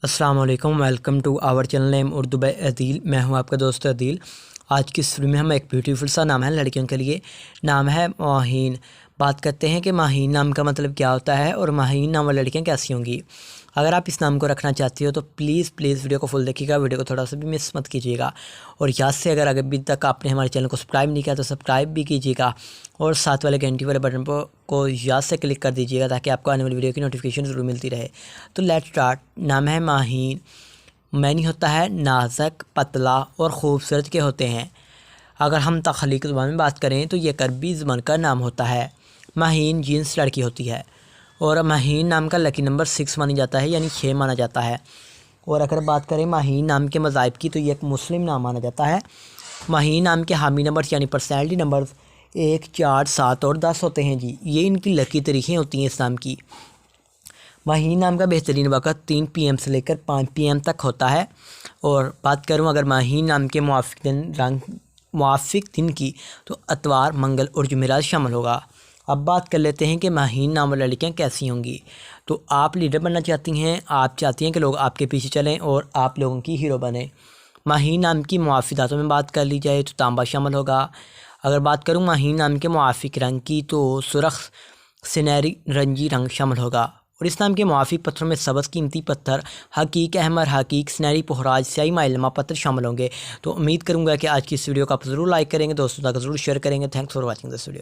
السلام علیکم، welcome to our channel name Urdu by Adeel. میں ہوں آپ کا دوست عدیل۔ آج کی اس ویڈیو میں ہم ایک بیوٹیفل سا نام ہے لڑکیوں کے لیے، نام ہے ماہین۔ بات کرتے ہیں کہ ماہین نام کا مطلب کیا ہوتا ہے اور ماہین نام والی لڑکیاں کیسی ہوں گی۔ اگر آپ اس نام کو رکھنا چاہتی ہو تو پلیز ویڈیو کو فل دیکھیے گا، ویڈیو کو تھوڑا سا بھی مس مت کیجیے گا، اور یاد سے اگر ابھی تک آپ نے ہمارے چینل کو سبسکرائب نہیں کیا تو سبسکرائب بھی کیجیے گا، اور ساتھ والے گھنٹی والے بٹن کو یاد سے کلک کر دیجیے گا تاکہ آپ کو آنے والی ویڈیو کی نوٹیفیکیشن ضرور ملتی رہے۔ تو لیٹ سٹارٹ۔ نام ہے ماہین۔ معنی ہوتا ہے نازک، پتلا اور خوبصورت کے ہوتے ہیں۔ اگر ہم تخلیقی زبان میں بات کریں تو یہ عربی زبان کا نام ہوتا ہے۔ ماہین جنس لڑکی ہوتی ہے، اور ماہین نام کا لکی نمبر 6 مانا جاتا ہے، یعنی 6 مانا جاتا ہے۔ اور اگر بات کریں ماہین نام کے مذاہب کی تو یہ ایک مسلم نام مانا جاتا ہے۔ ماہین نام کے حامی نمبر یعنی پرسنالٹی نمبرز 1، 4، 7 اور 10 ہوتے ہیں جی، یہ ان کی لکی تاریخیں ہوتی ہیں اس نام کی۔ ماہین نام کا بہترین وقت 3 PM سے لے کر 5 PM تک ہوتا ہے۔ اور بات کروں اگر ماہین نام کے موافق دن کی تو اتوار، منگل اور جمعرات شامل ہوگا۔ اب بات کر لیتے ہیں کہ ماہین نام والی لڑکیاں کیسی ہوں گی۔ تو آپ لیڈر بننا چاہتی ہیں، آپ چاہتی ہیں کہ لوگ آپ کے پیچھے چلیں اور آپ لوگوں کی ہیرو بنیں۔ ماہین نام کی موافقاتوں میں بات کر لی جائے تو تانبا شامل ہوگا۔ اگر بات کروں ماہین نام کے موافق رنگ کی تو سرخ، سنہری، رنجی رنگ شامل ہوگا۔ اور اس نام کے موافق پتھروں میں سبز قیمتی پتھر، حقیق، احمر، حقیق، سنہری، پہراج، سیاہی مائلما پتھر شامل ہوں گے۔ تو امید کروں گا کہ آج کی اس ویڈیو کو آپ ضرور لائک کریں گے، دوستوں تک ضرور شیئر کریں گے۔ Thanks for watching this video.